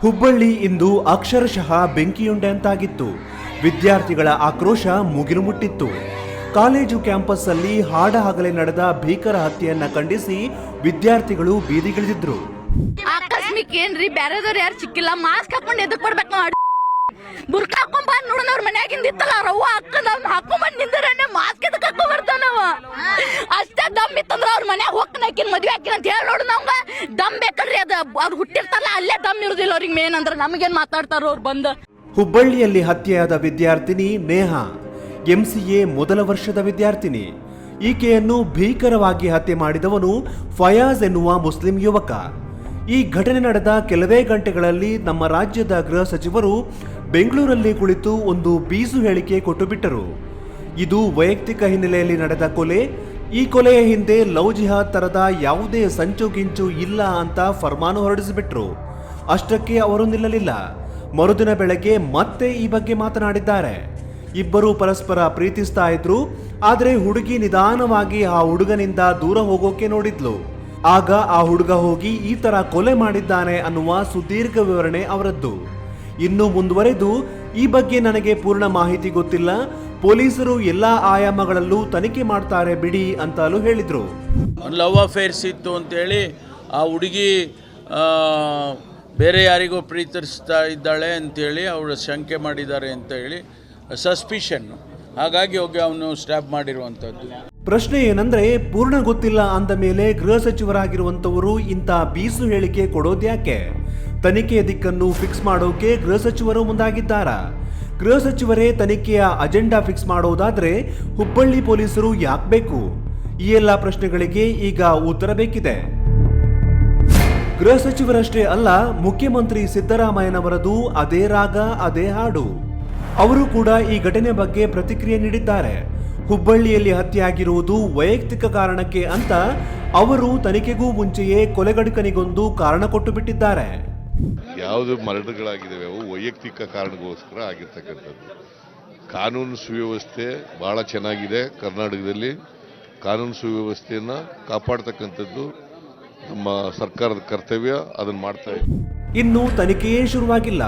ಹುಬ್ಬಳ್ಳಿ ಇಂದು ಅಕ್ಷರಶಃ ಬೆಂಕಿಯುಂಡೆಂತಾಗಿತ್ತು. ವಿದ್ಯಾರ್ಥಿಗಳ ಆಕ್ರೋಶ ಮುಗಿಲು ಮುಟ್ಟಿತ್ತು. ಕಾಲೇಜು ಕ್ಯಾಂಪಸ್ ಅಲ್ಲಿ ಹಾಡಹಗಲೇ ನಡೆದ ಭೀಕರ ಹತ್ಯೆಯನ್ನ ಖಂಡಿಸಿ ವಿದ್ಯಾರ್ಥಿಗಳು ಬೀದಿಗಿಳಿದಿದ್ರು. ಆಕಸ್ಮಿಕ ಏನ್ರಿ ಬ್ಯಾರೆದವ್ರು ಯಾರು ಸಿಕ್ಕಿಲ್ಲ, ಮಾಸ್ಕ್ ಹಾಕೊಂಡು ಎದಕ್ ಬರ್ಬೇಕು ನಾವು ಬುರ್ಕ ಹಾಕೊಂಡ್ ಬಂದ್ ನೋಡೋಣ. ಅವ್ರ ಮನ್ಯಾಗಿಂದ ಇತ್ತಲ್ಲ ರವ್ವ ಅಕ್ಕನ ಹಾಕೊಂಡ್ ನಿಂದ್ರೆ ಮಾಸ್ಕ್ ಎದಕ್ ಹಾಕೊಂಡ್ ಬರ್ತಾನವ. ಅಷ್ಟೇ ದಮ್ ಇತ್ತಂದ್ರ ಅವ್ರ ಮನ್ಯಾಗ ಹೋಗ್ತಾನ ಹಾಕಿನ ಮದ್ವೆ ಹಾಕಿನ ಅಂತ ಹೇಳಿ ನೋಡು. ನಮ್ಗ ದಮ್ ಬೇಕಲ್ರಿ, ಅದ ಅವ್ರು ಹುಟ್ಟಿರ್ತಾರಲ್ಲ ಅಲ್ಲೇ ದಮ್ ಇರುದಿಲ್ಲ ಅವ್ರಿಗೆ. ಮೇನ್ ಅಂದ್ರ ನಮಗೇನ್ ಮಾತಾಡ್ತಾರ ಅವ್ರು ಬಂದ. ಹುಬ್ಬಳ್ಳಿಯಲ್ಲಿ ಹತ್ಯೆಯಾದ ವಿದ್ಯಾರ್ಥಿನಿ ನೇಹಾ MCA ಮೊದಲ ವರ್ಷದ ವಿದ್ಯಾರ್ಥಿನಿ. ಈಕೆಯನ್ನು ಭೀಕರವಾಗಿ ಹತ್ಯೆ ಮಾಡಿದವನು ಫಯಾಜ್ ಎನ್ನುವ ಮುಸ್ಲಿಂ ಯುವಕ. ಈ ಘಟನೆ ನಡೆದ ಕೆಲವೇ ಗಂಟೆಗಳಲ್ಲಿ ನಮ್ಮ ರಾಜ್ಯದ ಗೃಹ ಸಚಿವರು ಬೆಂಗಳೂರಲ್ಲಿ ಕುಳಿತು ಒಂದು ಬೀಸು ಹೇಳಿಕೆ ಕೊಟ್ಟು ಬಿಟ್ಟರು. ಇದು ವೈಯಕ್ತಿಕ ಹಿನ್ನೆಲೆಯಲ್ಲಿ ನಡೆದ ಕೊಲೆ. ಈ ಕೊಲೆಯ ಹಿಂದೆ ಲವ್ ಜಿಹಾದ್ ತರದ ಯಾವುದೇ ಸಂಚು ಗಿಂಚು ಇಲ್ಲ ಅಂತ ಫರ್ಮಾನು ಹೊರಡಿಸಿಬಿಟ್ರು. ಅಷ್ಟಕ್ಕೆ ಅವರು ನಿಲ್ಲಲಿಲ್ಲ. ಮರುದಿನ ಬೆಳಗ್ಗೆ ಮತ್ತೆ ಈ ಬಗ್ಗೆ ಮಾತನಾಡಿದ್ದಾರೆ. ಇಬ್ಬರು ಪರಸ್ಪರ ಪ್ರೀತಿಸ್ತಾ ಇದ್ರು. ಆದರೆ ಹುಡುಗಿ ನಿಧಾನವಾಗಿ ಆ ಹುಡುಗನಿಂದ ದೂರ ಹೋಗೋಕೆ ನೋಡಿದ್ಲು. ಆಗ ಆ ಹುಡುಗ ಹೋಗಿ ಈ ತರ ಕೊಲೆ ಮಾಡಿದ್ದಾನೆ ಅನ್ನುವ ಸುದೀರ್ಘ ವಿವರಣೆ ಅವರದ್ದು. ಇನ್ನು ಮುಂದುವರೆದು, ಈ ಬಗ್ಗೆ ನನಗೆ ಪೂರ್ಣ ಮಾಹಿತಿ ಗೊತ್ತಿಲ್ಲ, ಪೊಲೀಸರು ಎಲ್ಲಾ ಆಯಾಮಗಳಲ್ಲೂ ತನಿಖೆ ಮಾಡ್ತಾರೆ ಬಿಡಿ ಅಂತಲೂ ಹೇಳಿದ್ರು. ಲವ್ ಅಫೇರ್ಸ್ ಇತ್ತು ಅಂತೇಳಿ ಆ ಹುಡುಗಿ ಬೇರೆ ಯಾರಿಗೋ ಪ್ರೀತಿಸ್ತಾ ಇದ್ದಾಳೆ ಅಂತೇಳಿ ಅವರು ಶಂಕೆ ಮಾಡಿದ್ದಾರೆ ಅಂತ ಹೇಳಿ ಸಸ್ಪಿಷನ್. ಹಾಗಾಗಿ ಹೋಗಿ ಅವನು ಸ್ಟ್ಯಾಪ್ ಮಾಡಿರುವಂಥದ್ದು. ಪ್ರಶ್ನೆ ಏನಂದ್ರೆ, ಪೂರ್ಣ ಗೊತ್ತಿಲ್ಲ ಅಂದ ಮೇಲೆ ಗೃಹ ಸಚಿವರಾಗಿರುವಂತವರು ಇಂಥ ಬೀಸು ಹೇಳಿಕೆ ಕೊಡೋದ್ಯಾಕೆ? ತನಿಖೆಯ ದಿಕ್ಕನ್ನು ಫಿಕ್ಸ್ ಮಾಡೋಕೆ ಗೃಹ ಸಚಿವರು ಮುಂದಾಗಿದ್ದಾರಾ? ಗೃಹ ಸಚಿವರೇ ತನಿಖೆಯ ಅಜೆಂಡಾ ಫಿಕ್ಸ್ ಮಾಡೋದಾದ್ರೆ ಹುಬ್ಬಳ್ಳಿ ಪೊಲೀಸರು ಯಾಕೆ ಬೇಕು? ಈ ಎಲ್ಲ ಪ್ರಶ್ನೆಗಳಿಗೆ ಈಗ ಉತ್ತರ ಬೇಕಿದೆ. ಗೃಹ ಸಚಿವರಷ್ಟೇ ಅಲ್ಲ, ಮುಖ್ಯಮಂತ್ರಿ ಸಿದ್ದರಾಮಯ್ಯನವರದು ಅದೇ ರಾಗ ಅದೇ ಹಾಡು. ಅವರು ಕೂಡ ಈ ಘಟನೆ ಬಗ್ಗೆ ಪ್ರತಿಕ್ರಿಯೆ ನೀಡಿದ್ದಾರೆ. ಹುಬ್ಬಳ್ಳಿಯಲ್ಲಿ ಹತ್ಯೆಯಾಗಿರುವುದು ವೈಯಕ್ತಿಕ ಕಾರಣಕ್ಕೆ ಅಂತ ಅವರು ತನಿಖೆಗೂ ಮುಂಚೆಯೇ ಕೊಲೆಗಡುಕನಿಗೊಂದು ಕಾರಣ ಕೊಟ್ಟು ಬಿಟ್ಟಿದ್ದಾರೆ. ಯಾವುದು ಮರಣಗಳಾಗಿದ್ದಾವೆ ಅವು ವೈಯಕ್ತಿಕ ಕಾರಣಗೋಸ್ಕರ ಆಗಿರ್ತಕ್ಕಂಥದ್ದು. ಕಾನೂನು ಸುವ್ಯವಸ್ಥೆ ಬಹಳ ಚೆನ್ನಾಗಿದೆ. ಕರ್ನಾಟಕದಲ್ಲಿ ಕಾನೂನು ಸುವ್ಯವಸ್ಥೆಯನ್ನು ಕಾಪಾಡ್ತಕ್ಕಂಥದ್ದು ನಮ್ಮ ಸರ್ಕಾರದ ಕರ್ತವ್ಯ. ಅದನ್ನು ಮಾಡ್ತಾ ಇದ್ದೀವಿ. ಇನ್ನು ತನಿಖೆಯೇ ಶುರುವಾಗಿಲ್ಲ.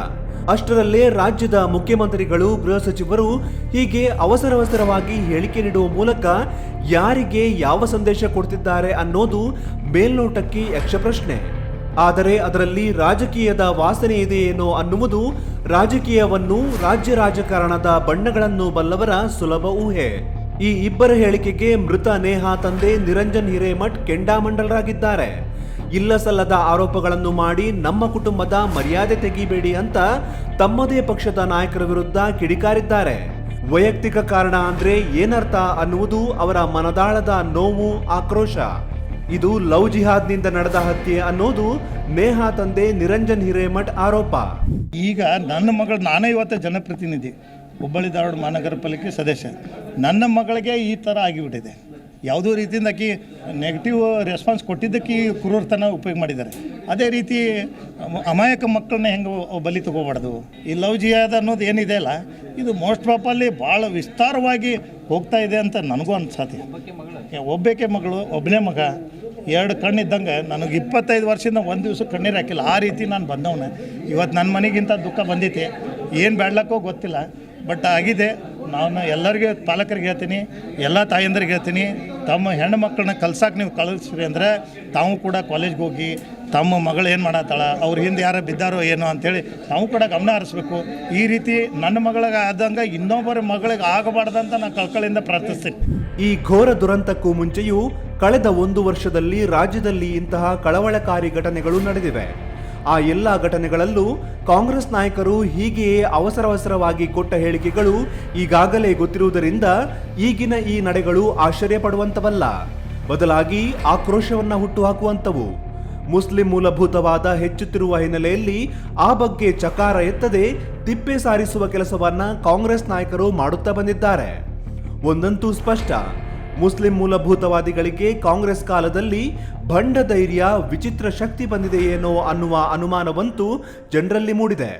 ಅಷ್ಟರಲ್ಲೇ ರಾಜ್ಯದ ಮುಖ್ಯಮಂತ್ರಿಗಳು, ಗೃಹ ಸಚಿವರು ಹೀಗೆ ಅವಸರವಾಗಿ ಹೇಳಿಕೆ ನೀಡುವ ಮೂಲಕ ಯಾರಿಗೆ ಯಾವ ಸಂದೇಶ ಕೊಡ್ತಿದ್ದಾರೆ ಅನ್ನೋದು ಮೇಲ್ನೋಟಕ್ಕೆ ಯಕ್ಷಪ್ರಶ್ನೆ. ಆದರೆ ಅದರಲ್ಲಿ ರಾಜಕೀಯದ ವಾಸನೆ ಇದೆಯೇನೋ ಅನ್ನುವುದು ರಾಜಕೀಯವನ್ನು, ರಾಜ್ಯ ರಾಜಕಾರಣದ ಬಣ್ಣಗಳನ್ನು ಬಲ್ಲವರ ಸುಲಭ ಊಹೆ. ಈ ಇಬ್ಬರ ಹೇಳಿಕೆಗೆ ಮೃತ ನೇಹಾ ತಂದೆ ನಿರಂಜನ್ ಹಿರೇಮಠ್ ಕೆಂಡಾಮಂಡಲರಾಗಿದ್ದಾರೆ. ಇಲ್ಲ ಸಲ್ಲದ ಆರೋಪಗಳನ್ನು ಮಾಡಿ ನಮ್ಮ ಕುಟುಂಬದ ಮರ್ಯಾದೆ ತೆಗಿಬೇಡಿ ಅಂತ ತಮ್ಮದೇ ಪಕ್ಷದ ನಾಯಕರ ವಿರುದ್ಧ ಕಿಡಿಕಾರಿದ್ದಾರೆ. ವೈಯಕ್ತಿಕ ಕಾರಣ ಅಂದ್ರೆ ಏನರ್ಥ ಅನ್ನುವುದು ಅವರ ಮನದಾಳದ ನೋವು, ಆಕ್ರೋಶ. ಇದು ಲವ್ ಜಿಹಾದ್ನಿಂದ ನಡೆದ ಹತ್ಯೆ ಅನ್ನೋದು ನೇಹಾ ತಂದೆ ನಿರಂಜನ್ ಹಿರೇಮಠ್ ಆರೋಪ. ಈಗ ನನ್ನ ಮಗಳು, ನಾನೇ ಇವತ್ತು ಜನಪ್ರತಿನಿಧಿ, ಹುಬ್ಬಳ್ಳಿ ಧಾರವಾಡ ಮಹಾನಗರ ಪಾಲಿಕೆ ಸದಸ್ಯ. ನನ್ನ ಮಗಳಿಗೆ ಈ ಥರ ಆಗಿಬಿಟ್ಟಿದೆ. ಯಾವುದೋ ರೀತಿಯಿಂದ ಆಕಿ ನೆಗೆಟಿವ್ ರೆಸ್ಪಾನ್ಸ್ ಕೊಟ್ಟಿದ್ದಕ್ಕೆ ಈ ಕ್ರೂರತನ ಉಪಯೋಗ ಮಾಡಿದ್ದಾರೆ. ಅದೇ ರೀತಿ ಅಮಾಯಕ ಮಕ್ಕಳನ್ನ ಹೆಂಗೆ ಬಲಿ ತಗೋಬಾರ್ದು. ಈ ಲವ್ ಜಿಹಾದ್ ಅನ್ನೋದು ಏನಿದೆ ಅಲ್ಲ, ಇದು ಮೋಸ್ಟ್ ಪ್ರಾಪರ್ಲಿ ಭಾಳ ವಿಸ್ತಾರವಾಗಿ ಹೋಗ್ತಾ ಇದೆ ಅಂತ ನನಗೂ ಅನ್ಸತ್ತೆ. ಒಬ್ಬಾಕೆ ಮಗಳು, ಒಬ್ಬನೇ ಮಗ, 2 ಕಣ್ಣಿದ್ದಂಗೆ ನನಗೆ 25 ವರ್ಷದಿಂದ ಒಂದು ದಿವಸ ಕಣ್ಣೀರು ಹಾಕಿಲ್ಲ. ಆ ರೀತಿ ನಾನು ಬಂದವನೇ. ಇವತ್ತು ನನ್ನ ಮನೆಗಿಂತ ದುಃಖ ಬಂದೈತಿ. ಏನು ಬೇಡ್ಲಕ್ಕೋ ಗೊತ್ತಿಲ್ಲ, ಬಟ್ ಆಗಿದೆ. ನಾನು ಎಲ್ಲರಿಗೆ, ಪಾಲಕರಿಗೆ ಹೇಳ್ತೀನಿ, ಎಲ್ಲ ತಾಯಂದರಿಗೆ ಹೇಳ್ತೀನಿ, ತಮ್ಮ ಹೆಣ್ಣು ಮಕ್ಕಳನ್ನ ಕಲ್ಸಕ್ಕೆ ನೀವು ಕಳಿಸ್ರಿ ಅಂದರೆ ತಾವು ಕೂಡ ಕಾಲೇಜ್ಗೆ ಹೋಗಿ ತಮ್ಮ ಮಗಳು ಏನು ಮಾಡತ್ತಾಳ, ಅವ್ರ ಹಿಂದೆ ಯಾರು ಬಿದ್ದಾರೋ ಏನೋ ಅಂಥೇಳಿ ತಾವು ಕೂಡ ಗಮನ ಹರಿಸ್ಬೇಕು. ಈ ರೀತಿ ನನ್ನ ಮಗಳಿಗೆ ಆದಂಗೆ ಇನ್ನೊಬ್ಬರ ಮಗಳಿಗೆ ಆಗಬಾರ್ದಂತ ನಾನು ಕಳ್ಕಳಿಂದ ಪ್ರಾರ್ಥಿಸ್ತೀನಿ. ಈ ಘೋರ ದುರಂತಕ್ಕೂ ಮುಂಚೆಯೂ ಕಳೆದ 1 ವರ್ಷದಲ್ಲಿ ರಾಜ್ಯದಲ್ಲಿ ಇಂತಹ ಕಳವಳಕಾರಿ ಘಟನೆಗಳು ನಡೆದಿವೆ. ಆ ಎಲ್ಲ ಘಟನೆಗಳಲ್ಲೂ ಕಾಂಗ್ರೆಸ್ ನಾಯಕರು ಹೀಗೆಯೇ ಅವಸರವಾಗಿ ಕೊಟ್ಟ ಹೇಳಿಕೆಗಳು ಈಗಾಗಲೇ ಗೊತ್ತಿರುವುದರಿಂದ ಈಗಿನ ಈ ನಡೆಗಳು ಆಶ್ಚರ್ಯ ಪಡುವಂತವಲ್ಲ, ಬದಲಾಗಿ ಆಕ್ರೋಶವನ್ನ ಹುಟ್ಟುಹಾಕುವಂತವು. ಮುಸ್ಲಿಂ ಮೂಲಭೂತವಾದ ಹೆಚ್ಚುತ್ತಿರುವ ಹಿನ್ನೆಲೆಯಲ್ಲಿ ಆ ಬಗ್ಗೆ ಚಕಾರ ಎತ್ತದೆ ತಿಪ್ಪೆ ಸಾರಿಸುವ ಕೆಲಸವನ್ನ ಕಾಂಗ್ರೆಸ್ ನಾಯಕರು ಮಾಡುತ್ತಾ ಬಂದಿದ್ದಾರೆ. ಒಂದಂತೂ ಸ್ಪಷ್ಟ, ಮುಸ್ಲಿಂ ಮೂಲಭೂತವಾದಿಗಳಿಗೆ ಕಾಂಗ್ರೆಸ್ ಕಾಲದಲ್ಲಿ ಭಂಡ ಧೈರ್ಯ, ವಿಚಿತ್ರ ಶಕ್ತಿ ಬಂದಿದೆಯೇನೋ ಅನ್ನುವ ಅನುಮಾನವಂತೂ ಜನರಲ್ಲಿ ಮೂಡಿದೆ.